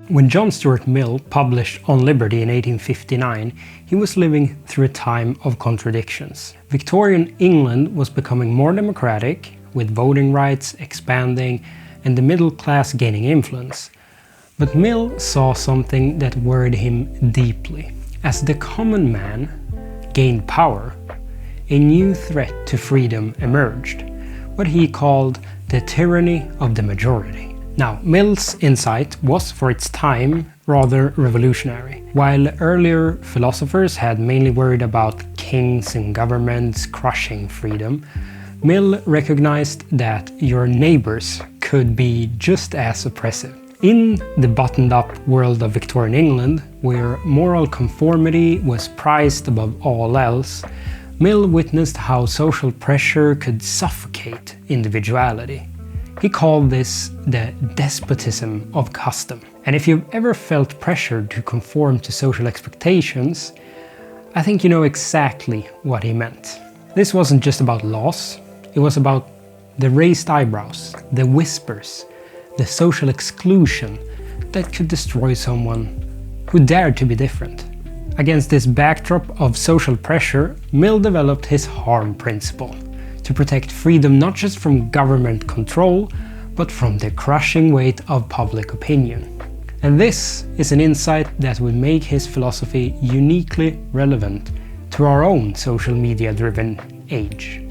When John Stuart Mill published On Liberty in 1859, he was living through a time of contradictions. Victorian England was becoming more democratic, with voting rights expanding and the middle class gaining influence. But Mill saw something that worried him deeply. As the common man gained power, a new threat to freedom emerged, what he called the tyranny of the majority. Now, Mill's insight was for its time rather revolutionary. While earlier philosophers had mainly worried about kings and governments crushing freedom, Mill recognized that your neighbors could be just as oppressive. In the buttoned-up world of Victorian England, where moral conformity was prized above all else, Mill witnessed how social pressure could suffocate individuality. He called this the despotism of custom. And if you've ever felt pressured to conform to social expectations, I think you know exactly what he meant. This wasn't just about laws, it was about the raised eyebrows, the whispers, the social exclusion that could destroy someone who dared to be different. Against this backdrop of social pressure, Mill developed his harm principle, to protect freedom not just from government control, but from the crushing weight of public opinion. And this is an insight that would make his philosophy uniquely relevant to our own social media-driven age.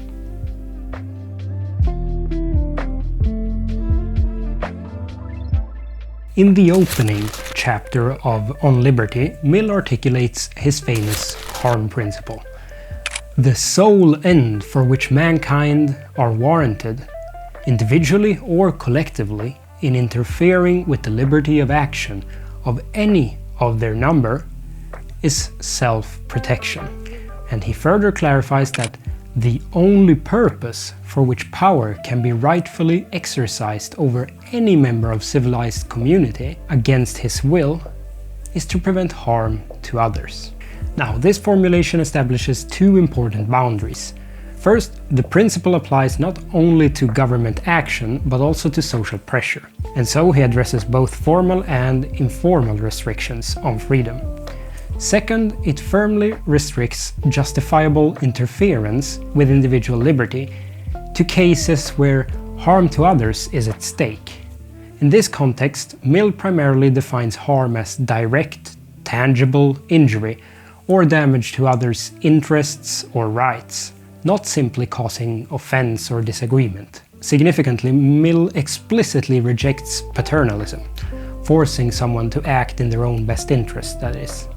In the opening chapter of On Liberty, Mill articulates his famous harm principle. The sole end for which mankind are warranted, individually or collectively, in interfering with the liberty of action of any of their number, is self-protection. And he further clarifies that the only purpose for which power can be rightfully exercised over any member of civilized community against his will is to prevent harm to others. Now, this formulation establishes two important boundaries. First, the principle applies not only to government action, but also to social pressure. And so he addresses both formal and informal restrictions on freedom. Second, it firmly restricts justifiable interference with individual liberty to cases where harm to others is at stake. In this context, Mill primarily defines harm as direct, tangible injury or damage to others' interests or rights, not simply causing offense or disagreement. Significantly, Mill explicitly rejects paternalism, forcing someone to act in their own best interest, that is.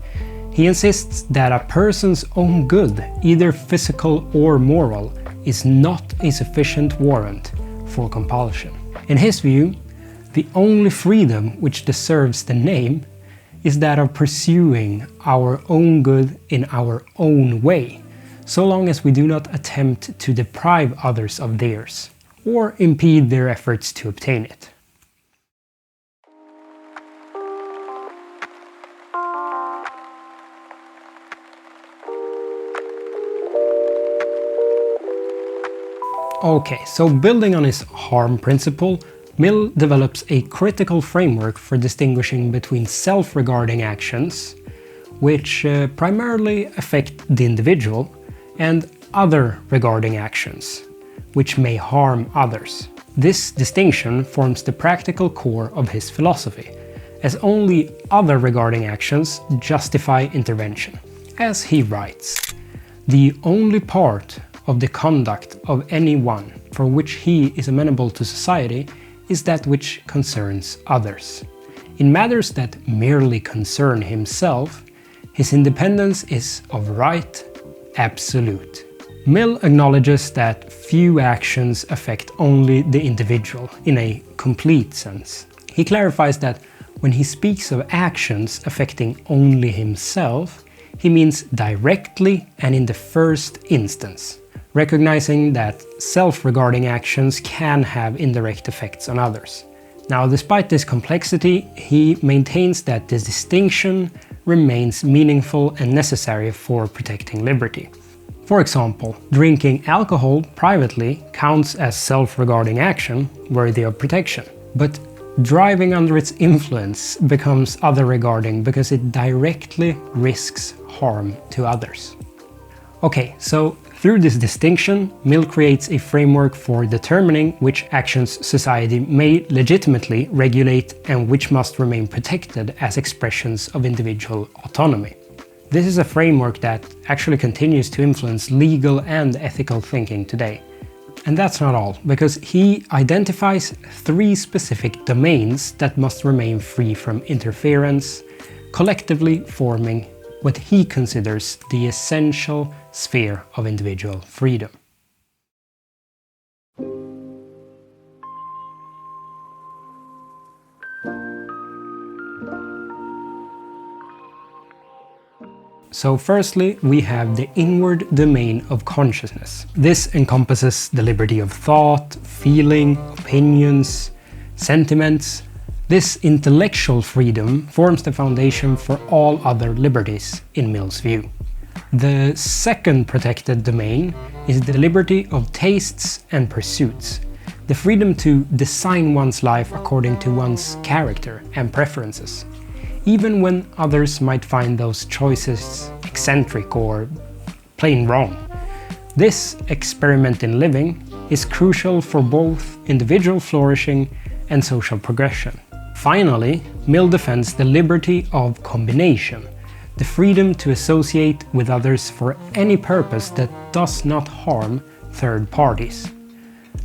He insists that a person's own good, either physical or moral, is not a sufficient warrant for compulsion. In his view, the only freedom which deserves the name is that of pursuing our own good in our own way, so long as we do not attempt to deprive others of theirs, or impede their efforts to obtain it. Okay, so building on his harm principle, Mill develops a critical framework for distinguishing between self-regarding actions, which primarily affect the individual, and other-regarding actions, which may harm others. This distinction forms the practical core of his philosophy, as only other-regarding actions justify intervention. As he writes, "The only part of the conduct of anyone for which he is amenable to society is that which concerns others. In matters that merely concern himself, his independence is of right absolute." Mill acknowledges that few actions affect only the individual in a complete sense. He clarifies that when he speaks of actions affecting only himself, he means directly and in the first instance, recognizing that self-regarding actions can have indirect effects on others. Now, despite this complexity, he maintains that this distinction remains meaningful and necessary for protecting liberty. For example, drinking alcohol privately counts as self-regarding action worthy of protection, but Driving under its influence becomes other regarding because it directly risks harm to others. Okay, so through this distinction, Mill creates a framework for determining which actions society may legitimately regulate and which must remain protected as expressions of individual autonomy. This is a framework that actually continues to influence legal and ethical thinking today. And that's not all, because he identifies 3 specific domains that must remain free from interference, collectively forming what he considers the essential sphere of individual freedom. So firstly, we have the inward domain of consciousness. This encompasses the liberty of thought, feeling, opinions, sentiments. This intellectual freedom forms the foundation for all other liberties in Mill's view. The second protected domain is the liberty of tastes and pursuits, the freedom to design one's life according to one's character and preferences, even when others might find those choices eccentric or plain wrong. This experiment in living is crucial for both individual flourishing and social progression. Finally, Mill defends the liberty of combination, the freedom to associate with others for any purpose that does not harm third parties.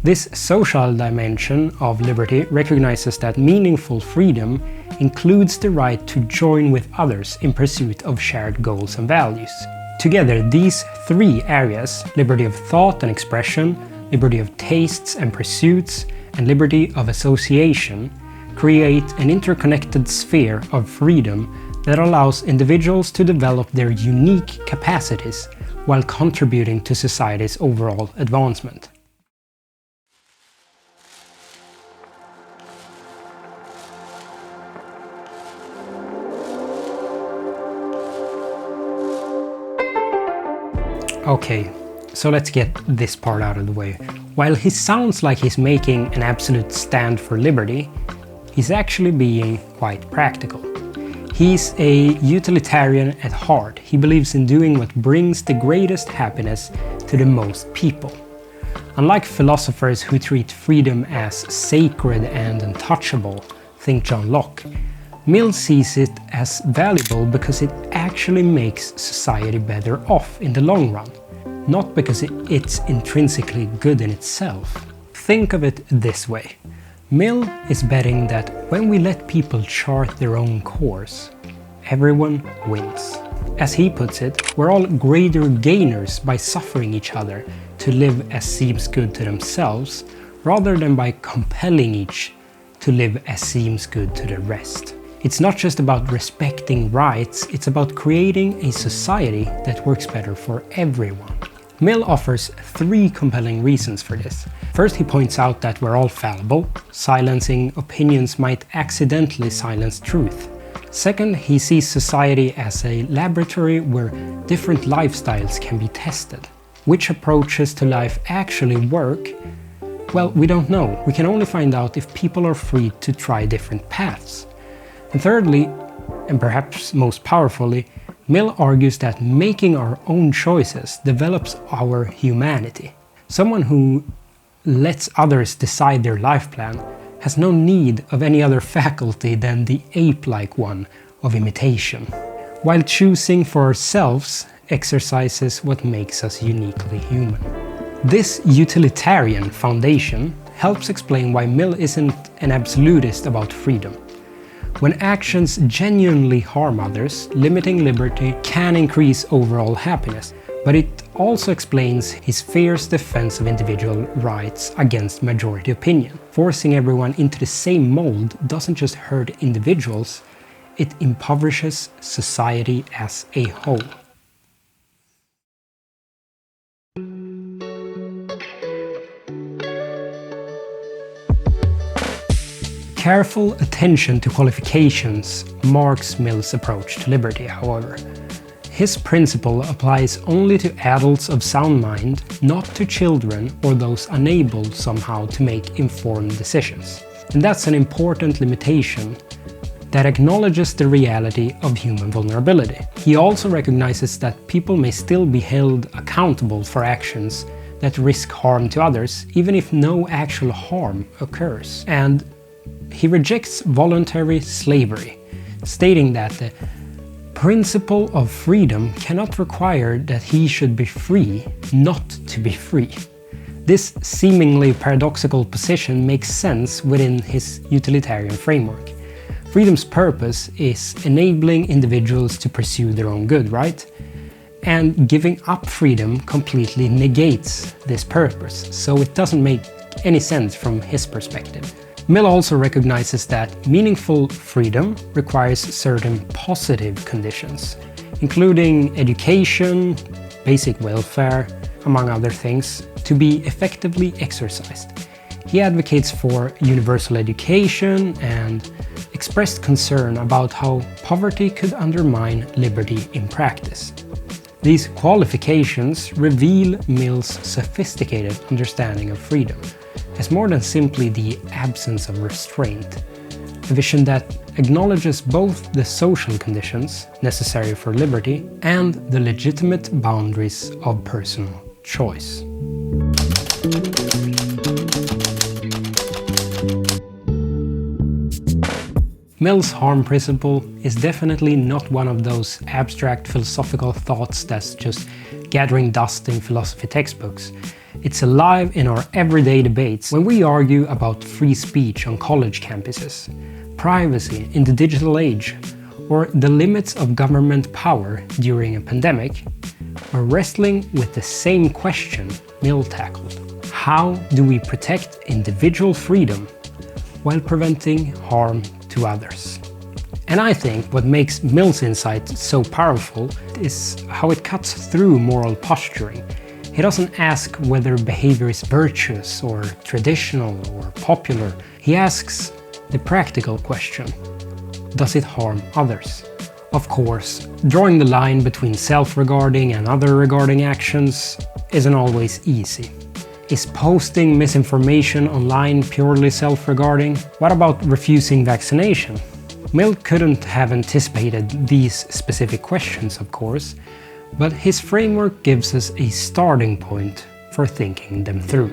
This social dimension of liberty recognizes that meaningful freedom includes the right to join with others in pursuit of shared goals and values. Together, these 3 areas, liberty of thought and expression, liberty of tastes and pursuits, and liberty of association, create an interconnected sphere of freedom that allows individuals to develop their unique capacities while contributing to society's overall advancement. Okay, so let's get this part out of the way. While he sounds like he's making an absolute stand for liberty, he's actually being quite practical. He's a utilitarian at heart. He believes in doing what brings the greatest happiness to the most people. Unlike philosophers who treat freedom as sacred and untouchable, think John Locke, Mill sees it as valuable because it actually makes society better off in the long run, not because it's intrinsically good in itself. Think of it this way. Mill is betting that when we let people chart their own course, everyone wins. As he puts it, we're all greater gainers by suffering each other to live as seems good to themselves, rather than by compelling each to live as seems good to the rest. It's not just about respecting rights, it's about creating a society that works better for everyone. Mill offers 3 compelling reasons for this. First, he points out that we're all fallible. Silencing opinions might accidentally silence truth. Second, he sees society as a laboratory where different lifestyles can be tested. Which approaches to life actually work? Well, we don't know. We can only find out if people are free to try different paths. And thirdly, and perhaps most powerfully, Mill argues that making our own choices develops our humanity. Someone who lets others decide their life plan has no need of any other faculty than the ape-like one of imitation, while choosing for ourselves exercises what makes us uniquely human. This utilitarian foundation helps explain why Mill isn't an absolutist about freedom. When actions genuinely harm others, limiting liberty can increase overall happiness, but it also explains his fierce defense of individual rights against majority opinion. Forcing everyone into the same mold doesn't just hurt individuals, it impoverishes society as a whole. Careful attention to qualifications marks Mill's approach to liberty, however. His principle applies only to adults of sound mind, not to children or those unable somehow to make informed decisions. And that's an important limitation that acknowledges the reality of human vulnerability. He also recognizes that people may still be held accountable for actions that risk harm to others, even if no actual harm occurs. And he rejects voluntary slavery, stating that the principle of freedom cannot require that he should be free not to be free. This seemingly paradoxical position makes sense within his utilitarian framework. Freedom's purpose is enabling individuals to pursue their own good, right? And giving up freedom completely negates this purpose, so it doesn't make any sense from his perspective. Mill also recognizes that meaningful freedom requires certain positive conditions, including education, basic welfare, among other things, to be effectively exercised. He advocates for universal education and expressed concern about how poverty could undermine liberty in practice. These qualifications reveal Mill's sophisticated understanding of freedom as more than simply the absence of restraint, a vision that acknowledges both the social conditions necessary for liberty and the legitimate boundaries of personal choice. Mill's harm principle is definitely not one of those abstract philosophical thoughts that's just gathering dust in philosophy textbooks. It's alive in our everyday debates when we argue about free speech on college campuses, privacy in the digital age, or the limits of government power during a pandemic. We're wrestling with the same question Mill tackled. How do we protect individual freedom while preventing harm to others? And I think what makes Mill's insight so powerful is how it cuts through moral posturing. He doesn't ask whether behavior is virtuous or traditional or popular. He asks the practical question: does it harm others? Of course, drawing the line between self-regarding and other-regarding actions isn't always easy. Is posting misinformation online purely self-regarding? What about refusing vaccination? Mill couldn't have anticipated these specific questions, of course, but his framework gives us a starting point for thinking them through.